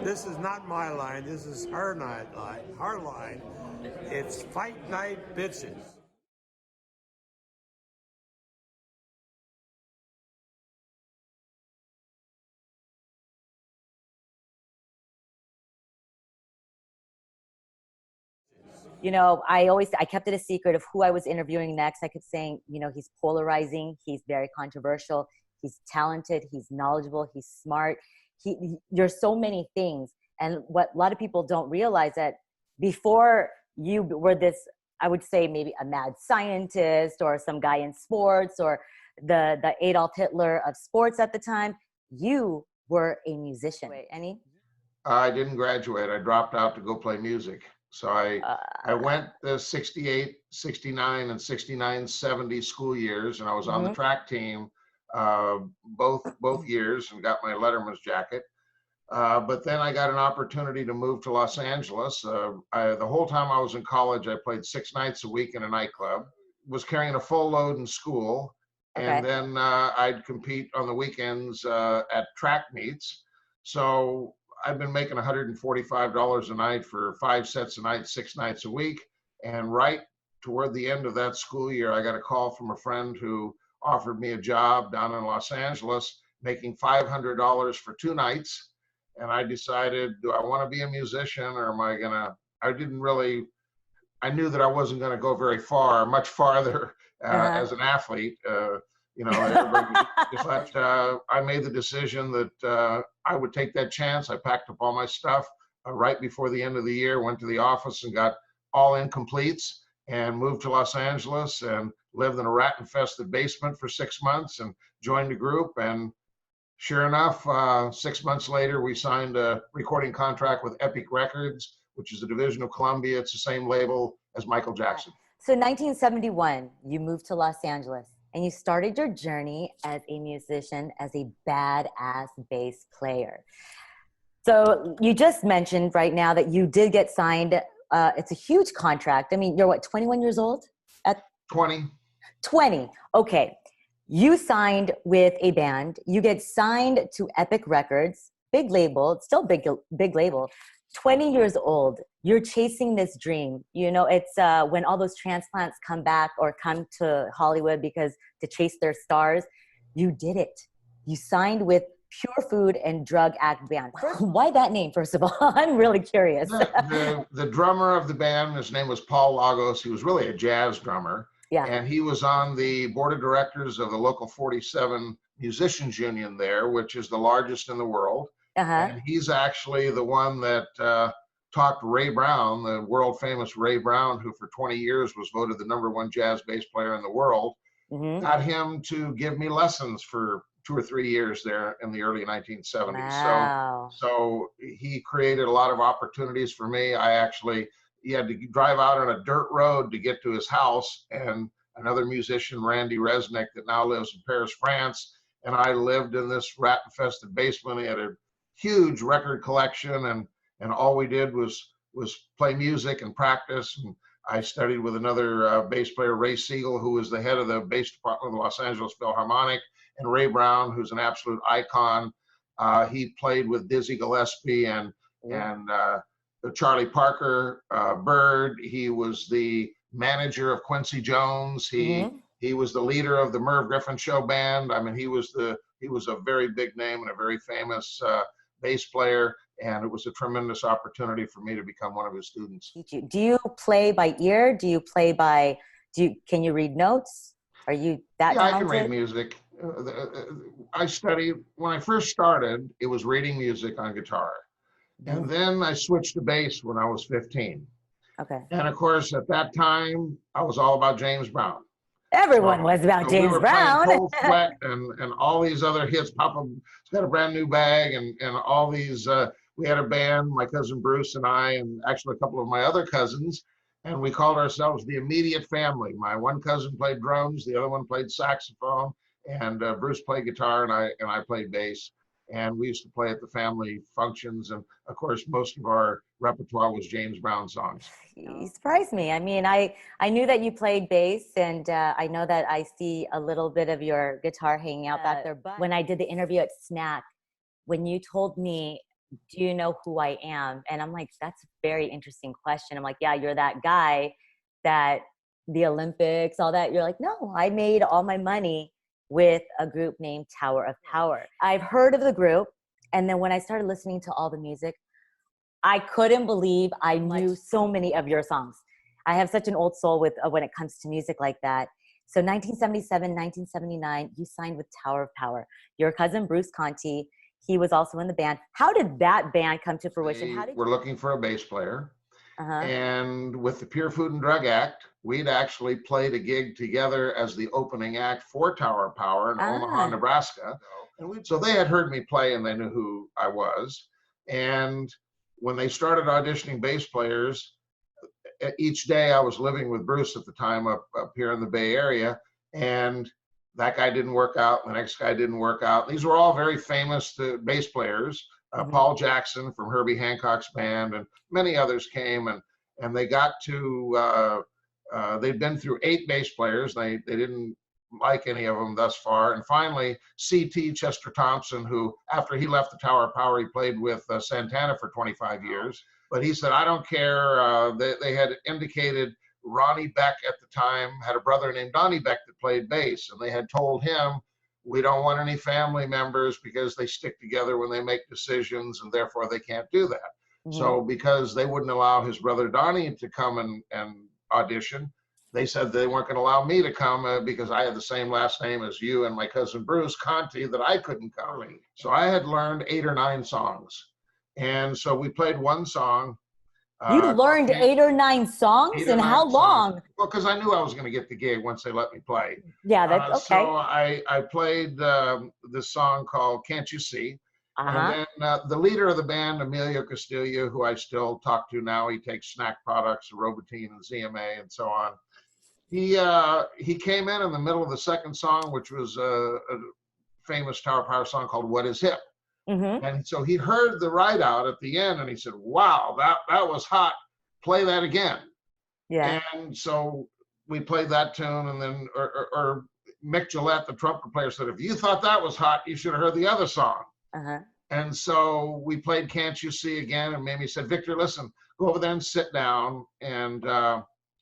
This is not my line. This is her night line. Her line. It's fight night bitches. You know, I kept it a secret of who I was interviewing next. I kept saying, you know, he's polarizing, he's very controversial, he's talented, he's knowledgeable, he's smart. There's so many things. And what a lot of people don't realize that before you were this, I would say maybe a mad scientist or some guy in sports or the Adolf Hitler of sports at the time, you were a musician. Wait, any? I didn't graduate. I dropped out to go play music. So I went the 68, 69, and 69, 70 school years, and I was on the track team both years and got my Letterman's jacket. But then I got an opportunity to move to Los Angeles. The whole time I was in college, I played 6 nights a week in a nightclub, was carrying a full load in school, and then I'd compete on the weekends at track meets. So I've been making $145 a night for 5 sets a night, 6 nights a week. And right toward the end of that school year, I got a call from a friend who offered me a job down in Los Angeles, making $500 for 2 nights. And I decided, do I want to be a musician, or am I gonna, I knew that I wasn't gonna go very far, much farther as an athlete. You know, but I made the decision that I would take that chance. I packed up all my stuff right before the end of the year, went to the office and got all incompletes and moved to Los Angeles and lived in a rat-infested basement for 6 months and joined a group. And sure enough, 6 months later, we signed a recording contract with Epic Records, which is a division of Columbia. It's the same label as Michael Jackson. So 1971, you moved to Los Angeles. And you started your journey as a musician, as a badass bass player. So you just mentioned right now that you did get signed. It's a huge contract. I mean, you're what, 21 years old? 20. 20. Okay. You signed with a band. You get signed to Epic Records, big label, it's still big label. 20 years old, you're chasing this dream. You know, it's when all those transplants come back or come to Hollywood because to chase their stars, you did it. You signed with Pure Food and Drug Act Band. Why that name, first of all? I'm really curious. The drummer of the band, his name was Paul Lagos. He was really a jazz drummer. Yeah. And he was on the board of directors of the local 47 musicians union there, which is the largest in the world. And he's actually the one that talked Ray Brown, the world famous Ray Brown, who for 20 years was voted the #1 jazz bass player in the world, got him to give me lessons for 2 or 3 years there in the early 1970s. Wow. So he created a lot of opportunities for me. He had to drive out on a dirt road to get to his house, and another musician, Randy Resnick, that now lives in Paris, France, and I lived in this rat-infested basement. He had a huge record collection, and all we did was play music and practice. And I studied with another bass player, Ray Siegel, who was the head of the bass department of the Los Angeles Philharmonic, and Ray Brown, who's an absolute icon. He played with Dizzy Gillespie and Charlie Parker, Bird. He was the manager of Quincy Jones. He was the leader of the Merv Griffin Show band. I mean, he was a very big name and a very famous bass player, and it was a tremendous opportunity for me to become one of his students. Do you play by ear? Do you play by, can you read notes? Are you that talented? I can read music. I studied, when I first started, it was reading music on guitar. And then I switched to bass when I was 15. Okay. And of course, at that time, I was all about James Brown. Everyone was about James Brown. Cold Sweat and all these other hits. Papa got a brand new bag, and all these. We had a band, my cousin Bruce and I, and actually a couple of my other cousins, and we called ourselves the Immediate Family. My one cousin played drums, the other one played saxophone, and Bruce played guitar, and I played bass. And we used to play at the family functions, and of course, most of our repertoire was James Brown songs. You surprised me. I mean, I knew that you played bass, and I know that I see a little bit of your guitar hanging out back there. But when I did the interview at SNAC, when you told me do you know who I am? And I'm like, that's a very interesting question. I'm like, yeah, you're that guy that the Olympics, all that. You're like, no, I made all my money with a group named Tower of Power. I've heard of the group. And then when I started listening to all the music, I couldn't believe I knew so many of your songs. I have such an old soul with when it comes to music like that. So 1977, 1979, you signed with Tower of Power. Your cousin, Bruce Conte, he was also in the band. How did that band come to fruition? We're looking for a bass player. And with the Pure Food and Drug Act, we'd actually played a gig together as the opening act for Tower of Power in Omaha, Nebraska. And so they had heard me play and they knew who I was. And when they started auditioning bass players, each day I was living with Bruce at the time up here in the Bay Area, and that guy didn't work out, the next guy didn't work out. These were all very famous bass players. Paul Jackson from Herbie Hancock's band and many others came, and they got to, they'd been through 8 bass players. They didn't like any of them thus far. And finally, C.T. Chester Thompson, who after he left the Tower of Power, he played with Santana for 25 years. But he said, I don't care. They had indicated Ronnie Beck at the time had a brother named Donnie Beck that played bass. And they had told him, we don't want any family members because they stick together when they make decisions and therefore they can't do that. So because they wouldn't allow his brother Donnie to come and audition, they said they weren't going to allow me to come because I had the same last name as you and my cousin Bruce Conte, that I couldn't come. So I had learned 8 or 9 songs. And so we played one song. You learned 8 or 9 songs? And how long? Well, because I knew I was going to get the gig once they let me play. Yeah, that's okay. So I played this song called Can't You See? And then the leader of the band, Emilio Castillo, who I still talk to now, he takes snack products, Robitussin and ZMA and so on. He came in the middle of the second song, which was a famous Tower of Power song called What Is Hip? And so he heard the write out at the end and he said, wow, that was hot. Play that again. Yeah. And so we played that tune, and then or Mick Gillette, the trumpet player, said, if you thought that was hot, you should have heard the other song. And so we played Can't You See again, and Mamie said, Victor, listen, go over there and sit down, and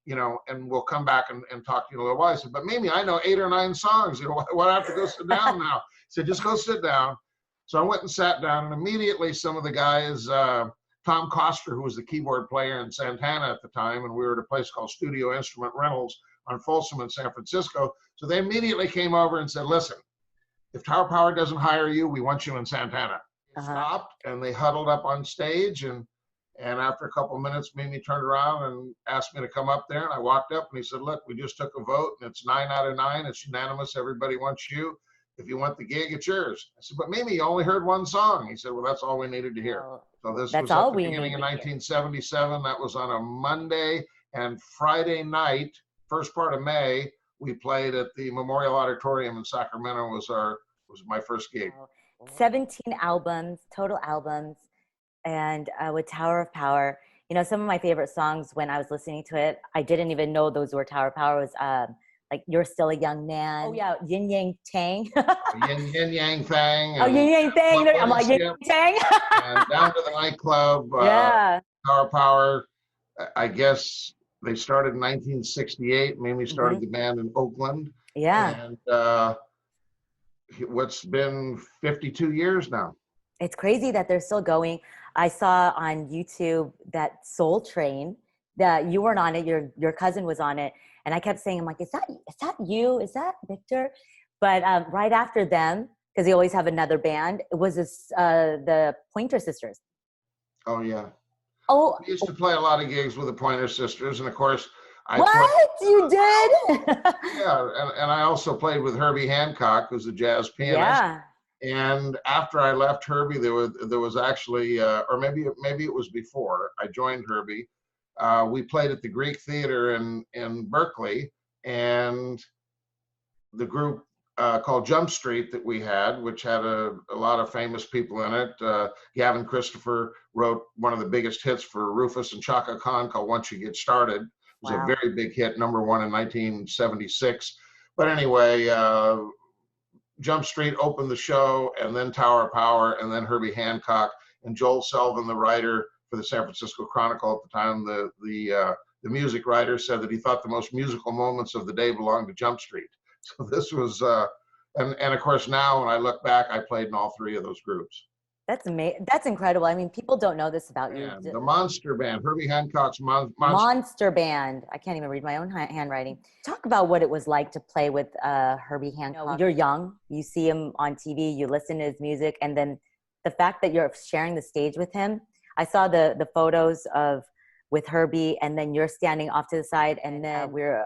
you know, and we'll come back and talk to you in a little while. I said, but Mamie, I know 8 or 9 songs. You know, why do I have to go sit down now? He said, just go sit down. So I went and sat down, and immediately some of the guys, Tom Koster, who was the keyboard player in Santana at the time, and we were at a place called Studio Instrument Rentals on Folsom in San Francisco. So they immediately came over and said, listen, if Tower Power doesn't hire you, we want you in Santana. They stopped, and they huddled up on stage, and after a couple of minutes, Mimi turned around and asked me to come up there, and I walked up, and he said, look, we just took a vote, and it's 9 out of 9. It's unanimous. Everybody wants you. If you want the gig, it's yours. I said, but Mimi, you only heard 1 song. He said, well, that's all we needed to hear. So this was at the beginning of 1977. That was on a Monday, and Friday night, first part of May, we played at the Memorial Auditorium in Sacramento. Was my first gig. 17 albums, total albums, and with Tower of Power. You know, some of my favorite songs when I was listening to it, I didn't even know those were Tower of Power, was like You're Still a Young Man. Oh yeah, Yin Yang Tang. Yin Yang Thang. Oh, Yin Yang Thang. I'm like, Yin Yang Tang. And Down to the Nightclub. Yeah. Tower of Power. I guess they started in 1968. Mimi started the band in Oakland. Yeah. And what's been 52 years now. It's crazy that they're still going. I saw on YouTube that Soul Train, that you weren't on it, your cousin was on it. And I kept saying, I'm like, is that you? Is that Victor? But right after them, because they always have another band, it was the Pointer Sisters. Oh, yeah. Oh. We used to play a lot of gigs with the Pointer Sisters. And of course, you did? Yeah. And I also played with Herbie Hancock, who's a jazz pianist. Yeah. And after I left Herbie, there was actually, or maybe it was before I joined Herbie. We played at the Greek Theater in Berkeley, and the group called Jump Street that we had, which had a lot of famous people in it. Gavin Christopher wrote one of the biggest hits for Rufus and Chaka Khan called Once You Get Started. It was a very big hit, #1 in 1976. But anyway, Jump Street opened the show, and then Tower of Power, and then Herbie Hancock. and Joel Selvin, the writer for the San Francisco Chronicle at the time, the music writer, said that he thought the most musical moments of the day belonged to Jump Street. So this was, and of course now when I look back, I played in all three of those groups. That's amazing. That's incredible. I mean, people don't know this about you. And the Monster Band, Herbie Hancock's Monster Band. I can't even read my own handwriting. Talk about what it was like to play with Herbie Hancock. You're young. You see him on TV. You listen to his music. And then the fact that you're sharing the stage with him. I saw the photos with Herbie, and then you're standing off to the side, and then we're...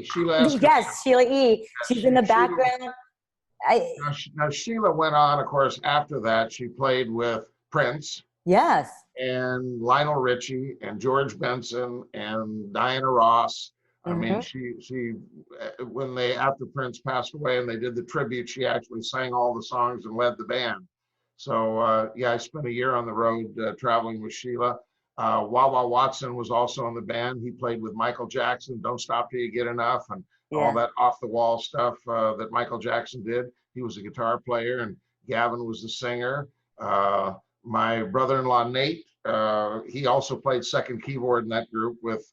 Sheila yes, Sheila E. She's in the background. Now, Sheila went on, of course, after that. She played with Prince. Yes. And Lionel Richie and George Benson and Diana Ross. I mean, she when after Prince passed away and they did the tribute, she actually sang all the songs and led the band. So, yeah, I spent a year on the road traveling with Sheila. Wawa Watson was also in the band. He played with Michael Jackson, Don't Stop Till You Get Enough, and all that off-the-wall stuff that Michael Jackson did. He was a guitar player, and Gavin was the singer. My brother-in-law, Nate, he also played second keyboard in that group with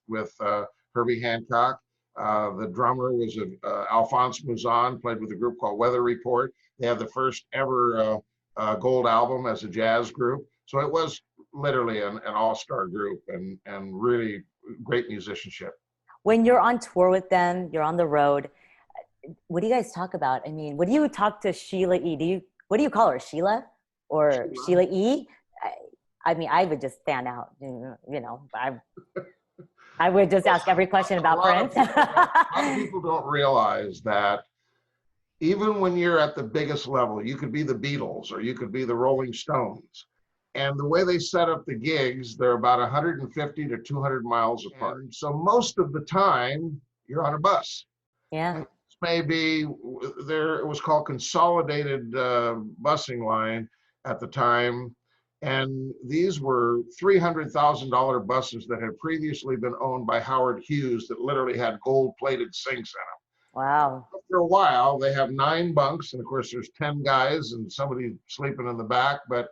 Herbie Hancock. The drummer was Alphonse Mouzon, played with a group called Weather Report. They had the first ever gold album as a jazz group. So it was literally an all-star group and really great musicianship. When you're on tour with them, you're on the road, what do you guys talk about? I mean, what do you talk to Sheila E? What do you call her, Sheila? Or Sheila E? I mean, I would just stand out, you know, I would just ask every question about Prince. A lot of people don't realize that even when you're at the biggest level, you could be the Beatles or you could be the Rolling Stones. And the way they set up the gigs, they're about 150 to 200 miles apart. And so most of the time, you're on a bus. Yeah. Maybe it was called Consolidated Busing Line at the time. And these were $300,000 buses that had previously been owned by Howard Hughes that literally had gold-plated sinks in them. Wow. After a while, they have 9 bunks. And of course, there's 10 guys and somebody sleeping in the back. But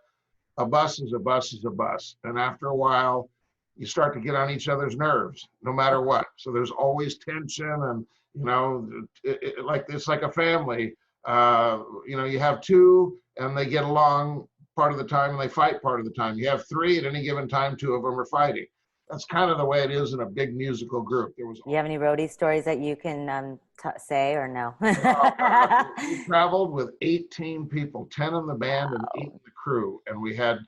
a bus is a bus is a bus. And after a while, you start to get on each other's nerves, no matter what. So there's always tension, and, you know, it's like a family. You know, you have 2 and they get along part of the time and they fight part of the time. You have 3 at any given time, 2 of them are fighting. That's kind of the way it is in a big musical group. Do you have any roadie stories that you can say or no? We traveled with 18 people, 10 in the band and 8 in the crew. And we had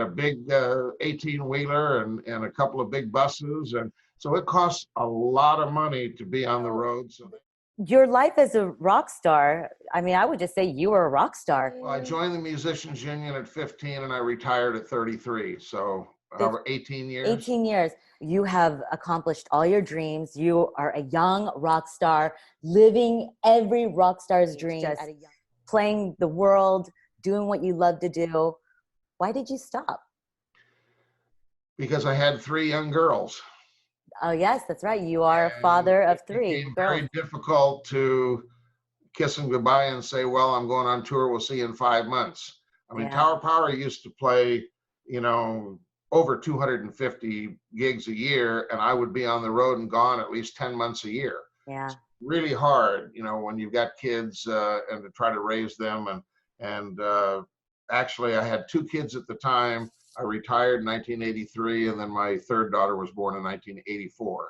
a big 18-wheeler and a couple of big buses. And so it costs a lot of money to be on the road. So your life as a rock star, I mean, I would just say you were a rock star. Well, I joined the Musicians Union at 15 and I retired at 33. So over 18 years. 18 years. You have accomplished all your dreams. You are a young rock star, living every rock star's dream, playing the world, doing what you love to do. Why did you stop? Because I had 3 young girls. Oh, yes, that's right. You are a father of 3. It became very difficult to kiss them goodbye and say, well, I'm going on tour. We'll see you in 5 months. I mean, Tower Power used to play, you know, over 250 gigs a year, and I would be on the road and gone at least 10 months a year. Yeah. It's really hard, you know, when you've got kids and to try to raise them. And actually, I had 2 kids at the time. I retired in 1983, and then my 3rd daughter was born in 1984.